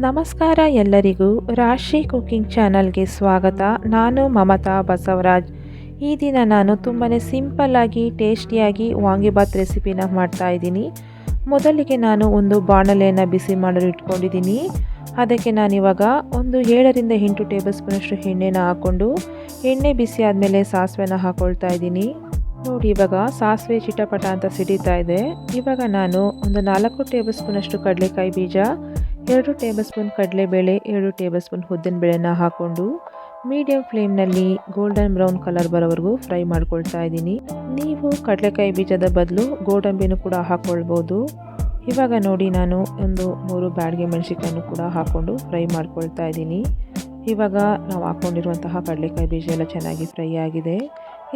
ನಮಸ್ಕಾರ ಎಲ್ಲರಿಗೂ ರಾಶಿ ಕುಕಿಂಗ್ ಚಾನಲ್ಗೆ ಸ್ವಾಗತ. ನಾನು ಮಮತಾ ಬಸವರಾಜ್. ಈ ದಿನ ನಾನು ತುಂಬಾ ಸಿಂಪಲ್ಲಾಗಿ ಟೇಸ್ಟಿಯಾಗಿ ವಾಂಗಿಬಾತ್ ರೆಸಿಪಿನ ಮಾಡ್ತಾ ಇದ್ದೀನಿ. ಮೊದಲಿಗೆ ನಾನು ಒಂದು ಬಾಣಲೆಯನ್ನು ಬಿಸಿ ಮಾಡಲು ಇಟ್ಕೊಂಡಿದ್ದೀನಿ. ಅದಕ್ಕೆ ನಾನಿವಾಗ ಒಂದು 7ರಿಂದ 8 ಟೇಬಲ್ ಸ್ಪೂನಷ್ಟು ಎಣ್ಣೆನ ಹಾಕ್ಕೊಂಡು ಎಣ್ಣೆ ಬಿಸಿ ಆದಮೇಲೆ ಸಾಸಿವೆನ ಹಾಕ್ಕೊಳ್ತಾ ಇದ್ದೀನಿ. ನೋಡಿ, ಇವಾಗ ಸಾಸಿವೆ ಚಿಟಪಟ ಅಂತ ಸಿಡಿತಾ ಇದೆ. ಇವಾಗ ನಾನು ಒಂದು 4 ಟೇಬಲ್ ಸ್ಪೂನಷ್ಟು ಕಡಲೆಕಾಯಿ ಬೀಜ, 2 ಟೇಬಲ್ ಸ್ಪೂನ್ ಕಡಲೆಬೇಳೆ, 2 ಟೇಬಲ್ ಸ್ಪೂನ್ ಉದ್ದಿನಬೇಳೆನ ಹಾಕ್ಕೊಂಡು ಮೀಡಿಯಂ ಫ್ಲೇಮ್ನಲ್ಲಿ ಗೋಲ್ಡನ್ ಬ್ರೌನ್ ಕಲರ್ ಬರೋವರೆಗೂ ಫ್ರೈ ಮಾಡ್ಕೊಳ್ತಾ ಇದ್ದೀನಿ. ನೀವು ಕಡಲೆಕಾಯಿ ಬೀಜದ ಬದಲು ಗೋಡಂಬಿನೂ ಕೂಡ ಹಾಕ್ಕೊಳ್ಬೋದು. ಇವಾಗ ನೋಡಿ, ನಾನು ಒಂದು 3 ಬ್ಯಾಡಗೆ ಮೆಣಸಿನಕಾಯನ್ನು ಕೂಡ ಹಾಕ್ಕೊಂಡು ಫ್ರೈ ಮಾಡ್ಕೊಳ್ತಾ ಇದ್ದೀನಿ. ಇವಾಗ ನಾವು ಹಾಕ್ಕೊಂಡಿರುವಂತಹ ಕಡಲೆಕಾಯಿ ಬೀಜ ಎಲ್ಲ ಚೆನ್ನಾಗಿ ಫ್ರೈ ಆಗಿದೆ.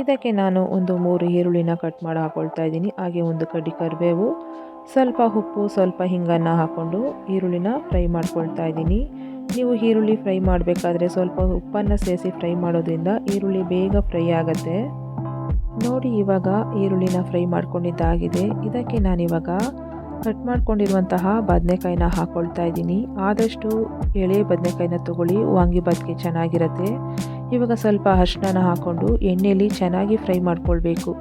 ಇದಕ್ಕೆ ನಾನು ಒಂದು 3 ಈರುಳ್ಳಿನ ಕಟ್ ಮಾಡಿ ಹಾಕ್ಕೊಳ್ತಾ ಇದ್ದೀನಿ. ಹಾಗೆ ಒಂದು ಕಡ್ಡಿ ಕರಿಬೇವು, ಸ್ವಲ್ಪ ಉಪ್ಪು, ಸ್ವಲ್ಪ ಹಿಂಗನ್ನು ಹಾಕ್ಕೊಂಡು ಈರುಳ್ಳಿನ ಫ್ರೈ ಮಾಡ್ಕೊಳ್ತಾ ಇದ್ದೀನಿ. ನೀವು ಈರುಳ್ಳಿ ಫ್ರೈ ಮಾಡಬೇಕಾದ್ರೆ ಸ್ವಲ್ಪ ಉಪ್ಪನ್ನು ಸೇರಿಸಿ ಫ್ರೈ ಮಾಡೋದ್ರಿಂದ ಈರುಳ್ಳಿ ಬೇಗ ಫ್ರೈ ಆಗುತ್ತೆ. ನೋಡಿ, ಇವಾಗ ಈರುಳ್ಳಿನ ಫ್ರೈ ಮಾಡ್ಕೊಂಡಿದ್ದಾಗಿದೆ. ಇದಕ್ಕೆ ನಾನಿವಾಗ ಕಟ್ ಮಾಡ್ಕೊಂಡಿರುವಂತಹ ಬದನೆಕಾಯಿನ ಹಾಕ್ಕೊಳ್ತಾ ಇದ್ದೀನಿ. ಆದಷ್ಟು ಎಳೆ ಬದನೆಕಾಯಿನ ತೊಗೊಳ್ಳಿ, ವಾಂಗಿಬಾತ್ಗೆ ಚೆನ್ನಾಗಿರುತ್ತೆ. ಇವಾಗ ಸ್ವಲ್ಪ ಅರಿಶಿನ ಹಾಕ್ಕೊಂಡು ಎಣ್ಣೆಯಲ್ಲಿ ಚೆನ್ನಾಗಿ ಫ್ರೈ ಮಾಡ್ಕೊಳ್ಬೇಕು.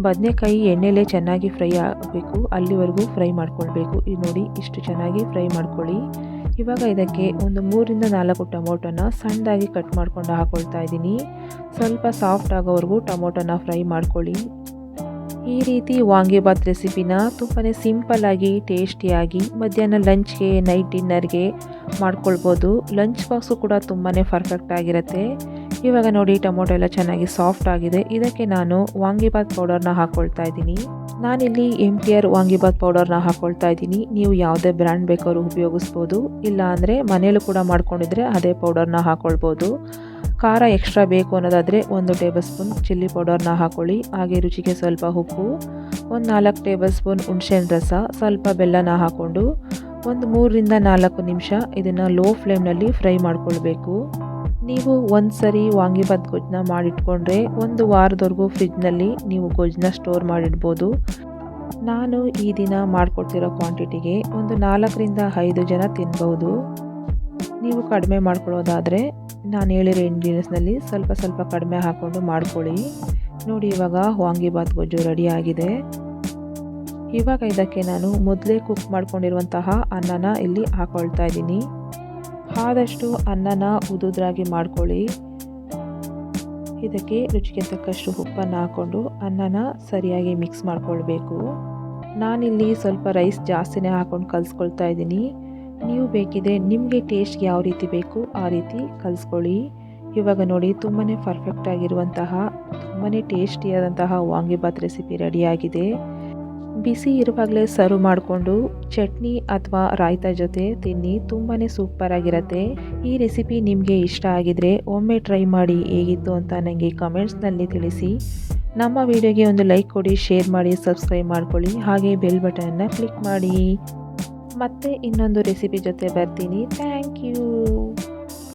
ಬದನೆಕಾಯಿ ಎಣ್ಣೆಲೇ ಚೆನ್ನಾಗಿ ಫ್ರೈ ಆಗಬೇಕು, ಅಲ್ಲಿವರೆಗೂ ಫ್ರೈ ಮಾಡ್ಕೊಳ್ಬೇಕು. ಇದು ನೋಡಿ, ಇಷ್ಟು ಚೆನ್ನಾಗಿ ಫ್ರೈ ಮಾಡ್ಕೊಳ್ಳಿ. ಇವಾಗ ಇದಕ್ಕೆ ಒಂದು 3ರಿಂದ 4 ಟೊಮೊಟೊನ ಸಣ್ಣದಾಗಿ ಕಟ್ ಮಾಡ್ಕೊಂಡು ಹಾಕ್ಕೊಳ್ತಾ ಇದ್ದೀನಿ. ಸ್ವಲ್ಪ ಸಾಫ್ಟ್ ಆಗೋವರೆಗೂ ಟೊಮೊಟೊನ ಫ್ರೈ ಮಾಡ್ಕೊಳ್ಳಿ. ಈ ರೀತಿ ವಾಂಗಿಬಾತ್ ರೆಸಿಪಿನ ತುಂಬಾ ಸಿಂಪಲ್ಲಾಗಿ ಟೇಸ್ಟಿಯಾಗಿ ಮಧ್ಯಾಹ್ನ ಲಂಚ್ಗೆ, ನೈಟ್ ಡಿನ್ನರ್ಗೆ ಮಾಡ್ಕೊಳ್ಬೋದು. ಲಂಚ್ ಬಾಕ್ಸು ಕೂಡ ತುಂಬಾ ಪರ್ಫೆಕ್ಟ್ ಆಗಿರುತ್ತೆ. ಇವಾಗ ನೋಡಿ, ಟೊಮೊಟೊ ಎಲ್ಲ ಚೆನ್ನಾಗಿ ಸಾಫ್ಟ್ ಆಗಿದೆ. ಇದಕ್ಕೆ ನಾನು ವಾಂಗಿಬಾತ್ ಪೌಡರ್ನ ಹಾಕ್ಕೊಳ್ತಾ ಇದ್ದೀನಿ. ನಾನಿಲ್ಲಿ MTR ವಾಂಗಿಬಾತ್ ಪೌಡರ್ನ ಹಾಕ್ಕೊಳ್ತಾ ಇದ್ದೀನಿ. ನೀವು ಯಾವುದೇ ಬ್ರ್ಯಾಂಡ್ ಬೇಕಾದ್ರೂ ಉಪಯೋಗಿಸ್ಬೋದು, ಇಲ್ಲ ಅಂದರೆ ಮನೇಲೂ ಕೂಡ ಮಾಡ್ಕೊಂಡಿದ್ರೆ ಅದೇ ಪೌಡರ್ನ ಹಾಕ್ಕೊಳ್ಬೋದು. ಖಾರ ಎಕ್ಸ್ಟ್ರಾ ಬೇಕು ಅನ್ನೋದಾದರೆ 1 ಟೇಬಲ್ ಸ್ಪೂನ್ ಚಿಲ್ಲಿ ಪೌಡರ್ನ ಹಾಕ್ಕೊಳ್ಳಿ. ಹಾಗೆ ರುಚಿಗೆ ಸ್ವಲ್ಪ ಉಪ್ಪು, ಒಂದು 4 ಟೇಬಲ್ ಸ್ಪೂನ್ ಹುಣಸೆಹಣ್ಣು ರಸ, ಸ್ವಲ್ಪ ಬೆಲ್ಲನ ಹಾಕ್ಕೊಂಡು ಒಂದು 3ರಿಂದ 4 ನಿಮಿಷ ಇದನ್ನು ಲೋ ಫ್ಲೇಮ್ನಲ್ಲಿ ಫ್ರೈ ಮಾಡ್ಕೊಳ್ಬೇಕು. ನೀವು ಒಂದು ಸರಿ ವಾಂಗಿಬಾತ್ ಗೊಜ್ಜನ್ನ ಮಾಡಿಟ್ಕೊಂಡ್ರೆ 1 ವಾರದವರೆಗೂ ಫ್ರಿಜ್ನಲ್ಲಿ ನೀವು ಗೊಜ್ಜನ್ನ ಸ್ಟೋರ್ ಮಾಡಿಡ್ಬೋದು. ನಾನು ಈ ದಿನ ಮಾಡಿಕೊಡ್ತಿರೋ ಕ್ವಾಂಟಿಟಿಗೆ ಒಂದು 4ರಿಂದ 5 ಜನ ತಿನ್ಬೋದು. ನೀವು ಕಡಿಮೆ ಮಾಡ್ಕೊಳ್ಳೋದಾದರೆ ನಾನು ಹೇಳಿರೋ ಇಂಗ್ರೀಡಿಯೆಂಟ್ಸ್ನಲ್ಲಿ ಸ್ವಲ್ಪ ಸ್ವಲ್ಪ ಕಡಿಮೆ ಹಾಕ್ಕೊಂಡು ಮಾಡ್ಕೊಳ್ಳಿ. ನೋಡಿ, ಇವಾಗ ವಾಂಗಿಬಾತ್ ಗೊಜ್ಜು ರೆಡಿ ಆಗಿದೆ. ಇವಾಗ ಇದಕ್ಕೆ ನಾನು ಮೊದಲೇ ಕುಕ್ ಮಾಡ್ಕೊಂಡಿರುವಂತಹ ಅನ್ನನ ಇಲ್ಲಿ ಹಾಕ್ಕೊಳ್ತಾ ಇದ್ದೀನಿ. ಆದಷ್ಟು ಅನ್ನನ ಉದುದ್ರಾಗಿ ಮಾಡ್ಕೊಳ್ಳಿ. ಇದಕ್ಕೆ ರುಚಿಗೆ ತಕ್ಕಷ್ಟು ಉಪ್ಪನ್ನು ಹಾಕ್ಕೊಂಡು ಅನ್ನನ ಸರಿಯಾಗಿ ಮಿಕ್ಸ್ ಮಾಡ್ಕೊಳ್ಬೇಕು. ನಾನಿಲ್ಲಿ ಸ್ವಲ್ಪ ರೈಸ್ ಜಾಸ್ತಿನೇ ಹಾಕ್ಕೊಂಡು ಕಲಿಸ್ಕೊಳ್ತಾ ಇದ್ದೀನಿ. ನೀವು ಬೇಕಿದ್ರೆ ನಿಮಗೆ ಟೇಸ್ಟ್ಗೆ ಯಾವ ರೀತಿ ಬೇಕು ಆ ರೀತಿ ಕಲಿಸ್ಕೊಳ್ಳಿ. ಇವಾಗ ನೋಡಿ, ತುಂಬಾ ಪರ್ಫೆಕ್ಟ್ ಆಗಿರುವಂತಹ ತುಂಬಾ ಟೇಸ್ಟಿಯಾದಂತಹ ವಾಂಗಿಬಾತ್ ರೆಸಿಪಿ ರೆಡಿಯಾಗಿದೆ. ಬಿಸಿ ಇರುವಾಗಲೇ ಸರ್ವ್ ಮಾಡಿಕೊಂಡು ಚಟ್ನಿ ಅಥವಾ ರಾಯ್ತಾ ಜೊತೆ ತಿನ್ನಿ, ತುಂಬಾ ಸೂಪರಾಗಿರುತ್ತೆ. ಈ ರೆಸಿಪಿ ನಿಮಗೆ ಇಷ್ಟ ಆಗಿದರೆ ಒಮ್ಮೆ ಟ್ರೈ ಮಾಡಿ ಹೇಗಿತ್ತು ಅಂತ ನನಗೆ ಕಮೆಂಟ್ಸ್ನಲ್ಲಿ ತಿಳಿಸಿ. ನಮ್ಮ ವಿಡಿಯೋಗೆ ಒಂದು ಲೈಕ್ ಕೊಡಿ, ಶೇರ್ ಮಾಡಿ, ಸಬ್ಸ್ಕ್ರೈಬ್ ಮಾಡ್ಕೊಳ್ಳಿ. ಹಾಗೆ ಬೆಲ್ ಬಟನ್ನ ಕ್ಲಿಕ್ ಮಾಡಿ. ಮತ್ತೆ ಇನ್ನೊಂದು ರೆಸಿಪಿ ಜೊತೆ ಬರ್ತೀನಿ. Thank you.